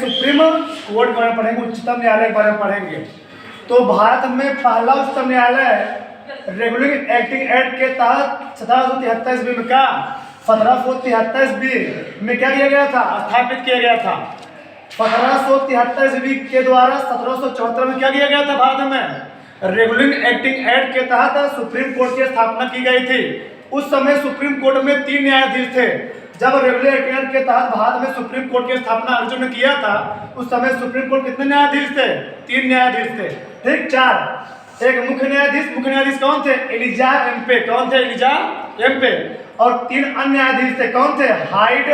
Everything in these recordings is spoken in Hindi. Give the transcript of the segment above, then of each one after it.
सुप्रीम कोर्ट के बारे में पढ़ेंगे, उच्चतम न्यायालय के बारे में पढ़ेंगे। तो भारत में पहला उच्चतम न्यायालय रेगुलेटिंग एक्टिंग एक्ट के तहत 1773 ईस्वी में क्या 1773 ईस्वी में क्या किया गया था, स्थापित किया गया था। 1773 ईस्वी के द्वारा 1774 में क्या किया गया था, भारत में रेगुलेटिंग एक्टिंग एक्ट के तहत सुप्रीम कोर्ट की स्थापना की गई थी। उस समय सुप्रीम कोर्ट में 3 न्यायाधीश थे। जब रेगुलर एक्ट के तहत भारत में सुप्रीम कोर्ट की स्थापना अर्जुन ने किया था, उस समय सुप्रीम कोर्ट कितने न्यायाधीश थे, 3 न्यायाधीश थे, ठीक। 4 एक मुख्य न्यायाधीश कौन थे, एलिजा एम्पे, कौन थे, एलिजा एम्पे। और 3 अन्य न्यायाधीश थे, कौन थे, हाइड,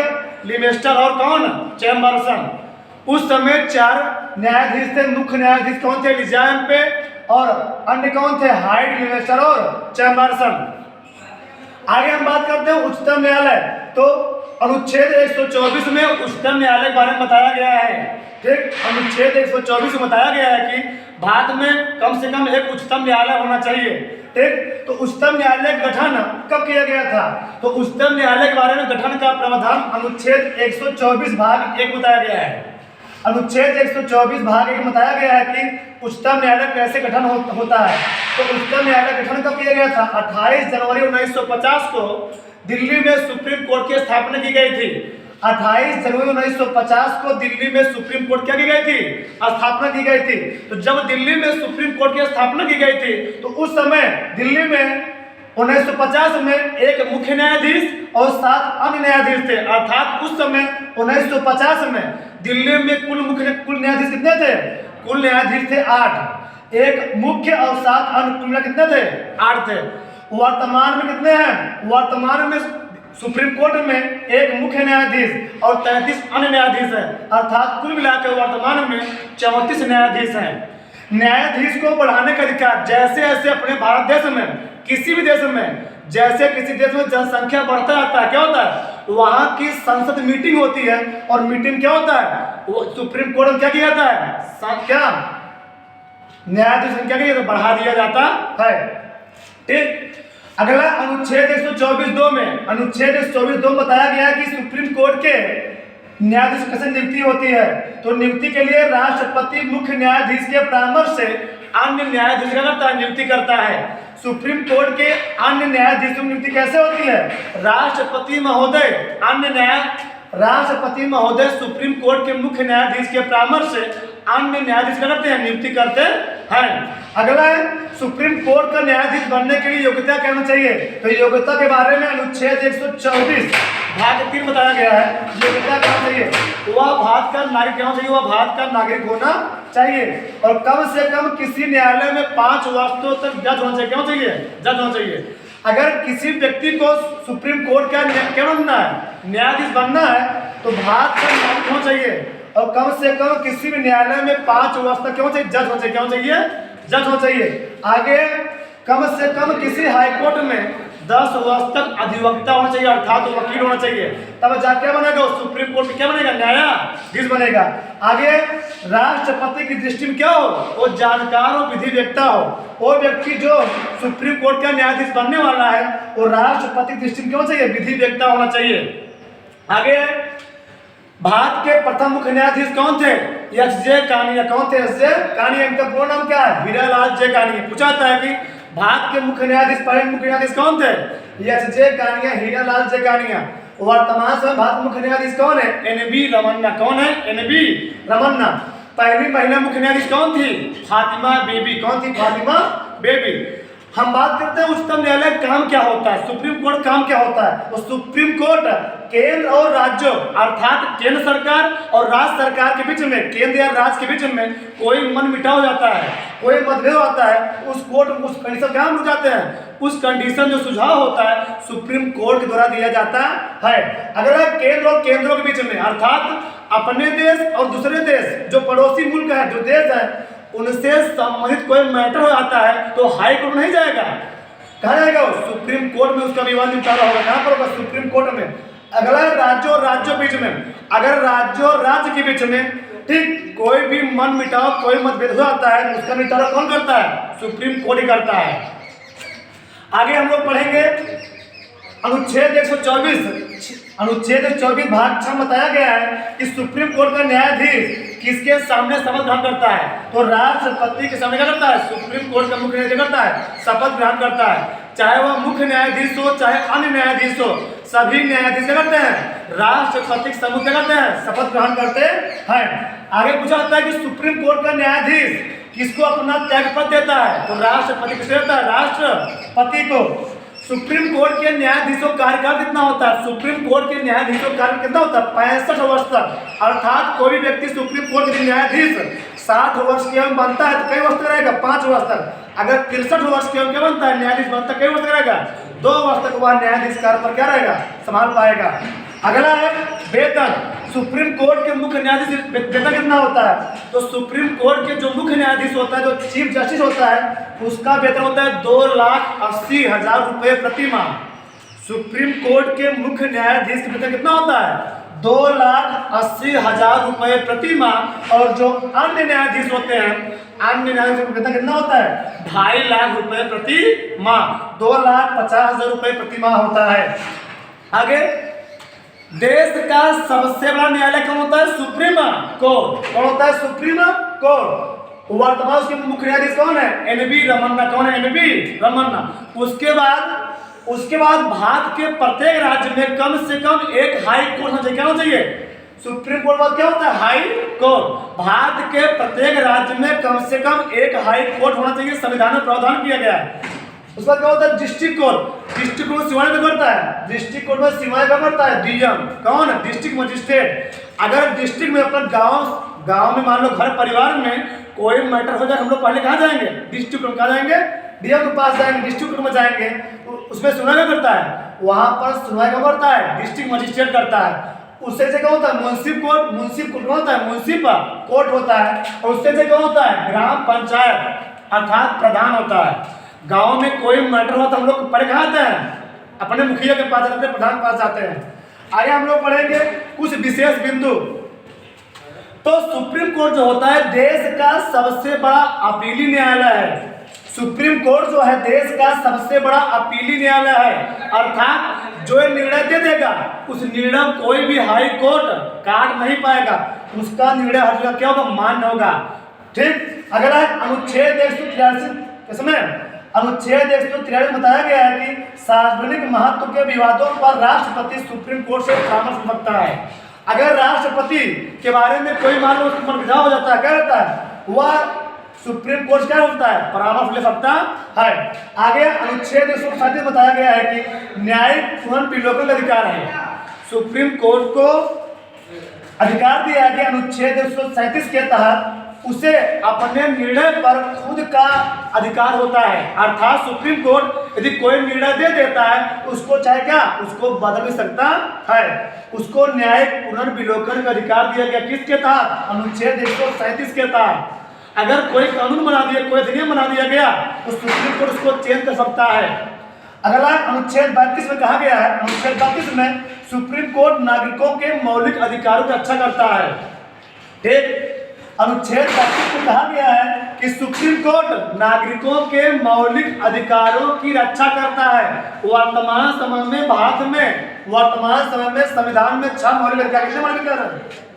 लिमेस्टर और कौन, चैम्बरसन। उस समय 4 न्यायाधीश थे। मुख्य न्यायाधीश कौन थे, एलिजा एम्पे, और अन्य कौन थे, हाइड, लिमेस्टर और चैम्बरसन। आगे हम बात करते हैं उच्चतम न्यायालय। तो अनुच्छेद 124 में उच्चतम न्यायालय के बारे में बताया गया है, ठीक। अनुच्छेद 124 में बताया गया है कि भारत में कम से कम एक उच्चतम न्यायालय होना चाहिए, ठीक। तो उच्चतम न्यायालय का गठन कब किया गया था, तो उच्चतम न्यायालय के बारे में गठन का प्रावधान अनुच्छेद 124 भाग 1 बताया गया है। अनुच्छेद 124 भाग 1 बताया गया है कि उच्चतम न्यायालय कैसे गठन होता है। तो उच्चतम न्यायालय गठन कब किया गया था, 28 जनवरी 1950 को दिल्ली में सुप्रीम कोर्ट की स्थापना की गई थी। 28 जनवरी 1950 को दिल्ली में सुप्रीम कोर्ट क्या की गई थी, स्थापना की गई थी। तो जब दिल्ली में सुप्रीम कोर्ट की स्थापना की गई थी, तो उस समय दिल्ली में 1950 में एक मुख्य न्यायाधीश और 7 अन्य न्यायाधीश थे। अर्थात उस समय 1950 में दिल्ली में कुल न्यायाधीश कितने थे, कुल न्यायाधीश थे 8। एक मुख्य और 7 अन्य, कुल कितने थे, 8 थे। वर्तमान में कितने हैं, वर्तमान में सुप्रीम कोर्ट में एक मुख्य न्यायाधीश और 33 अन्य न्यायाधीश हैं। अर्थात कुल मिलाकर वर्तमान में 34 न्यायाधीश हैं। न्यायाधीश को बढ़ाने का अधिकार, जैसे जैसे अपने भारत देश में, किसी भी देश में, जैसे किसी देश में जनसंख्या बढ़ता जाता है, क्या होता है, वहां की संसद मीटिंग होती है, और मीटिंग क्या होता है, वो सुप्रीम कोर्ट में क्या किया जाता है, क्या न्यायाधीश संख्या क्या बढ़ा दिया जाता है, ठीक। अगला अनुच्छेद 124(2) में, अनुच्छेद 124(2) बताया गया है कि सुप्रीम कोर्ट के न्यायाधीश कैसे नियुक्ति होती है। तो नियुक्ति के लिए राष्ट्रपति मुख्य न्यायाधीश के परामर्श से अन्य न्यायाधीश का नियुक्ति करता है। सुप्रीम कोर्ट के अन्य न्यायाधीशों की नियुक्ति कैसे होती है, राष्ट्रपति महोदय सुप्रीम कोर्ट के मुख्य न्यायाधीश के परामर्श से अन्य न्यायाधीश करते हैं, नियुक्ति करते हैं। अगला है सुप्रीम कोर्ट का न्यायाधीश बनने के लिए योग्यता क्या होनी चाहिए। तो योग्यता के बारे में अनुच्छेद 124 भाग 3 बताया गया है। योग्यता क्या होनी चाहिए, वह भारत का नागरिक क्या होना चाहिए, वह भारत का नागरिक होना चाहिए, और कम से कम किसी न्यायालय में 5 वर्षों तक जज होना चाहिए, क्या होना चाहिए, जज होना चाहिए। अगर किसी व्यक्ति को सुप्रीम कोर्ट का क्या बनना है, न्यायाधीश बनना है, तो भारत का नागरिक होना चाहिए, और कम से कम किसी भी न्यायालय में 5 वर्ष तक क्या होना चाहिए, जज होना चाहिए, क्या होना चाहिए, जज होना चाहिए। आगे कम से कम किसी हाईकोर्ट में 10 वर्ष तक अधिवक्ता होना चाहिए, अर्थात वकील होना चाहिए, तब जा क्या बनेगा, सुप्रीम कोर्ट में क्या बनेगा, न्यायाधीश बनेगा। आगे राष्ट्रपति की दृष्टि में क्या हो, वो जानकार हो, विधिवेत्ता हो। वो व्यक्ति जो सुप्रीम कोर्ट का न्यायाधीश बनने वाला है, वो राष्ट्रपति की दृष्टि में क्यों चाहिए, विधिवेत्ता होना चाहिए। आगे भारत के प्रथम मुख्य न्यायाधीश कौन थे, एस.जे. कानिया। कौन थे, एस.जे. कानिया। इनका पूर्ण नाम क्या है, हीरालाल जे कानिया। पूछा जाता है कि भारत के मुख्य न्यायाधीश, पहले मुख्य न्यायाधीश कौन थे, एस.जे. कानिया, हीरालाल जे कानिया। वर्तमान समय भारत मुख्य न्यायाधीश कौन है, एन.बी. रमन्ना। कौन है, एन.बी. रमन्ना। पहली महिला मुख्य न्यायाधीश कौन थी, फातिमा बेबी। कौन थी, फातिमा बेबी। हम बात करते हैं उच्चतम न्यायालय काम क्या होता है, सुप्रीम कोर्ट काम क्या होता है। तो सुप्रीम कोर्ट केंद्र और राज्यों, अर्थात केंद्र सरकार और राज्य सरकार के बीच में, केंद्र या राज्य के बीच में कोई मनमुटाव हो जाता है, कोई मतभेद होता है, उस कोर्ट उस कंडीशन क्या हम जाते हैं, उस कंडीशन जो सुझाव होता है सुप्रीम कोर्ट के द्वारा दिया जाता है। अगर केंद्र और केंद्रों के बीच में, अर्थात अपने देश और दूसरे देश, जो पड़ोसी मुल्क है, जो देश है, उनसे संबंधित कोई मैटर हो जाता है, तो हाई कोर्ट नहीं जाएगा, कहाँ जाएगा, सुप्रीम कोर्ट में उसका विवाद निपटारा होगा। कहाँ पर होगा, सुप्रीम कोर्ट में। अगला राज्यों और राज्यों बीच में, अगर राज्यों और राज्य के बीच में ठीक कोई भी मन मिटाव, कोई मतभेद हो जाता है, उसका निपटारा कौन करता है, सुप्रीम कोर्ट ही करता है। आगे हम लोग पढ़ेंगे अनुच्छेद 124 भाग 6 बताया गया है कि सुप्रीम कोर्ट का न्यायाधीश किसके सामने शपथ ग्रहण करता है? तो राष्ट्रपति के सामने क्या करता है? सुप्रीम कोर्ट का मुख्य न्यायाधीश करता है, शपथ ग्रहण करता है। चाहे वह मुख्य न्यायाधीश हो चाहे अन्य न्यायाधीश हो, सभी न्यायाधीश क्या करते हैं? राष्ट्रपति के सम्मुख क्या करते हैं? शपथ ग्रहण करते हैं। आगे पूछा जाता है कि सुप्रीम कोर्ट का न्यायाधीश किसको अपना त्यागपत्र देता है? तो राष्ट्रपति किसे देता है? राष्ट्रपति को। सुप्रीम कोर्ट के न्यायाधीशों का कार्यकाल कितना होता है? सुप्रीम कोर्ट के न्यायाधीशों का कार्यकाल कितना होता है? 65 वर्ष तक। अर्थात कोई भी व्यक्ति सुप्रीम कोर्ट के न्यायाधीश 60 वर्ष की उम्र बनता है तो कई वर्ष तक रहेगा? 5 वर्ष तक। अगर 63 वर्ष की उम्र क्या बनता है? न्यायाधीश बनता है, कई वर्ष तक रहेगा? 2 वर्ष तक वह न्यायाधीश कार्य पर क्या रहेगा? संभाल पाएगा। अगला है वेतन। सुप्रीम कोर्ट के मुख्य न्यायाधीश वेतन कितना होता है? तो सुप्रीम कोर्ट के जो मुख्य न्यायाधीश होता है, जो चीफ जस्टिस होता है, उसका वेतन होता है 2,80,000 रुपये प्रति माह। सुप्रीम कोर्ट के मुख्य न्यायाधीश का वेतन कितना होता है? 2,80,000 रुपये प्रति माह। और जो अन्य न्यायाधीश होते हैं, अन्य न्यायाधीश का वेतन कितना होता है? 2.5 लाख रुपये प्रति माह। 2,50,000 रुपये प्रति माह होता है। आगे, देश का सबसे बड़ा न्यायालय कौन होता है? Supreme court. कौन होता है? Supreme court. वर्तमान उसके मुख्य न्यायाधीश कौन है? एन.वी. रमन्ना। कौन है? एन.वी. रमन्ना। उसके बाद भारत के प्रत्येक राज्य में कम से कम एक हाई कोर्ट होना चाहिए। क्या होना चाहिए? सुप्रीम कोर्ट बाद क्या होता है? High court. भारत के प्रत्येक राज्य में कम से कम एक हाई कोर्ट होना चाहिए, संविधान में प्रावधान किया गया है। उसके बाद क्या होता है? District court. डिस्ट्रिक्ट कोर्ट सीमाएं में करता है। डिस्ट्रिक्ट कोर्ट में सीमाएं का करता है डीएम। कौन? District magistrate. अगर डिस्ट्रिक्ट में अपना गांव में मान लो घर परिवार में कोई मैटर हो जाए, हम लोग पहले कहाँ जाएंगे? District court. कहाँ जाएंगे? डीएम के पास जाएंगे, डिस्ट्रिक्ट कोर्ट में जाएंगे। उसमें सुनवाई क्या करता है? वहां पर सुनवाई क्या करता है? डिस्ट्रिक्ट मजिस्ट्रेट करता है। उससे से क्या होता है? मुंसिफ कोर्ट। मुंसिफ कोर्ट होता है, मुंसिफ कोर्ट होता है। और उससे से क्या होता है? ग्राम पंचायत अर्थात प्रधान होता है। गांव में कोई मैटर हो तो हम लोग पढ़े कहाँ आते हैं? अपने मुखिया के पास जाते हैं, प्रधान के पास जाते हैं। आगे हम लोग पढ़ेंगे कुछ विशेष बिंदु। तो सुप्रीम कोर्ट जो होता है देश का सबसे बड़ा अपीली न्यायालय है। सुप्रीम कोर्ट जो है देश का सबसे बड़ा अपीली न्यायालय है। अर्थात जो निर्णय दे देगा उस निर्णय कोई भी हाई कोर्ट काट नहीं पाएगा। उसका निर्णय हर जगह क्या होगा? मान्य होगा। ठीक। अगला है अनुच्छेद 183 इसमें अनुच्छेद 183 में बताया गया है कि सार्वजनिक महत्व के विवादों पर राष्ट्रपति सुप्रीम कोर्ट से परामर्श कर सकता है। अगर राष्ट्रपति के बारे में कोई मान लो मनमुटाव हो जाता है, क्या रहता है? वह सुप्रीम कोर्ट क्या होता है? परामर्श ले सकता है। आगे अनुच्छेद 137 में बताया गया है कि न्यायिक पुनर्विलोकन का अधिकार है। सुप्रीम कोर्ट को अधिकार दिया गया अनुच्छेद 137 के तहत उसे अपने निर्णय पर खुद का अधिकार होता है। अर्थात सुप्रीम कोर्ट यदि कोई निर्णय दे देता है उसको चाहे क्या? उसको बदल भी सकता है। उसको न्यायिक पुनर्विलोकन का अधिकार दिया गया। किसके तहत? अनुच्छेद 137 के तहत। अगर कोई कानून बना दिया, कोई अधिनियम बना दिया गया तो सुप्रीम कोर्ट उसको चेंज कर सकता है। अगला अनुच्छेद 32 में कहा गया है, अनुच्छेद 32 में सुप्रीम कोर्ट नागरिकों के मौलिक अधिकारों की रक्षा करता है। ठीक। अनुच्छेद 32 में कहा गया है कि सुप्रीम कोर्ट नागरिकों के मौलिक अधिकारों की रक्षा करता है। वर्तमान समय में भारत में संविधान में 6 मौलिक अधिकार। कितने मौलिक अधिकार है?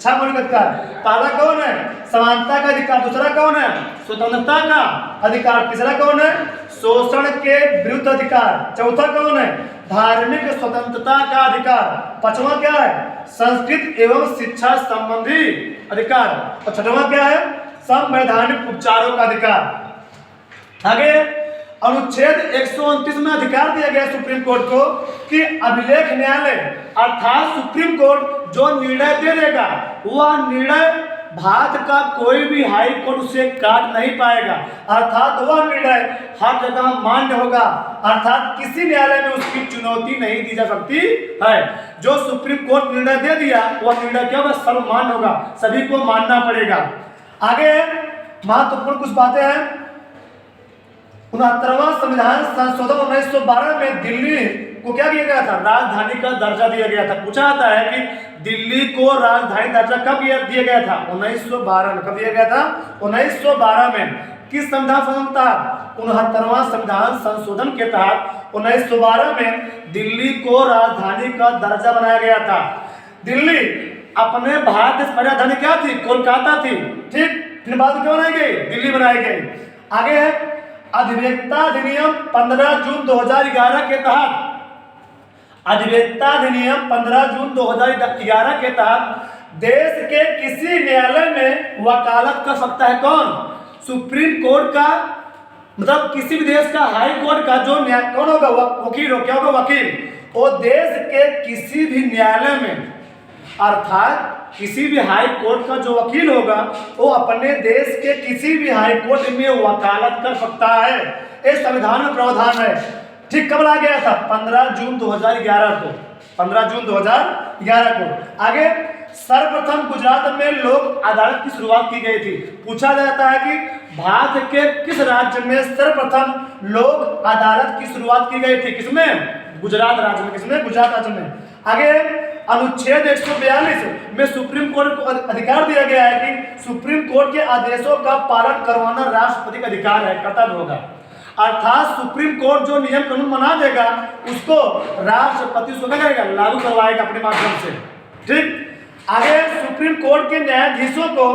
6 मौलिक अधिकार। पहला कौन है? समानता का अधिकार। दूसरा कौन है? स्वतंत्रता का अधिकार। तीसरा कौन है? शोषण के विरुद्ध अधिकार। चौथा कौन है? धार्मिक स्वतंत्रता का अधिकार। पांचवा क्या है? संस्कृत एवं शिक्षा संबंधी अधिकार। और छठवां क्या है? संवैधानिक उपचारों का अधिकार। आगे अनुच्छेद 129 में अधिकार दिया गया सुप्रीम कोर्ट को कि अभिलेख न्यायालय अर्थात सुप्रीम कोर्ट जो निर्णय दे देगा वह निर्णय भारत का कोई भी हाई कोर्ट उसे काट नहीं पाएगा। अर्थात वह निर्णय हर जगह मान्य होगा। अर्थात किसी न्यायालय में उसकी चुनौती नहीं दी जा सकती है। जो सुप्रीम कोर्ट निर्णय दे दिया वह निर्णय क्या होगा? सर्वमान्य होगा, सभी को मानना पड़ेगा। आगे महत्वपूर्ण कुछ बातें हैं। 69वां संविधान संशोधन 1912 में दिल्ली को क्या दिया गया था? राजधानी का दर्जा दिया गया था। पूछा जाता है कि दिल्ली को राजधानी दर्जा कब दिया गया था? 1912 में। कब दिया गया था? 1912 में। किस संविधान संशोधन के तहत? 69वां संविधान संशोधन के तहत 1912 में दिल्ली को राजधानी का दर्जा बनाया गया था। दिल्ली अपने भारत देश की राजधानी क्या थी? कोलकाता थी, ठीक। फिर बाद में क्या बनाई गई? दिल्ली बनाई गई। आगे है अधिवक्ता अधिनियम 15 जून 2011 के तहत, अधिवक्ता अधिनियम 15 जून 2011 के तहत देश के किसी न्यायालय में वकालत कर सकता है कौन? सुप्रीम कोर्ट का, मतलब किसी भी देश का हाई कोर्ट का जो कौन होगा? वकील हो, क्या होगा? वकील। वो देश के किसी भी न्यायालय में, अर्थात किसी भी हाई कोर्ट का जो वकील होगा वो अपने देश के किसी भी हाई कोर्ट में वकालत कर सकता है। इस संविधान में प्रावधान है, ठीक। कब लाया गया था? 15 जून 2011 को, 15 जून 2011 को। आगे सर्वप्रथम गुजरात में लोक अदालत की शुरुआत की गई थी। पूछा जाता है कि भारत के किस राज्य में सर्वप्रथम लोक अदालत की शुरुआत की गई थी? किसमें? गुजरात राज्य में। किसमें? गुजरात राज्य में। आगे अनुच्छेद 142 में सुप्रीम कोर्ट को अधिकार दिया गया है कि सुप्रीम कोर्ट के आदेशों का पालन करवाना राष्ट्रपति का अधिकार है, कर्तव्य होगा। अर्थात सुप्रीम कोर्ट जो नियम कानून बना देगा उसको राष्ट्रपति उसको क्या करेगा? लागू करवाएगा अपने माध्यम से, ठीक। आगे सुप्रीम कोर्ट के न्यायाधीशों को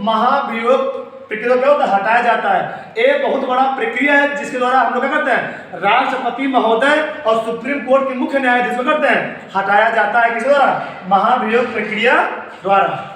महाभियोग प्रक्रिया क्या होता है? हटाया जाता है। एक बहुत बड़ा प्रक्रिया है जिसके द्वारा हम लोग क्या करते हैं? राष्ट्रपति महोदय और सुप्रीम कोर्ट के मुख्य न्यायाधीश को करते हैं, हटाया जाता है। किस द्वारा? महाभियोग प्रक्रिया द्वारा।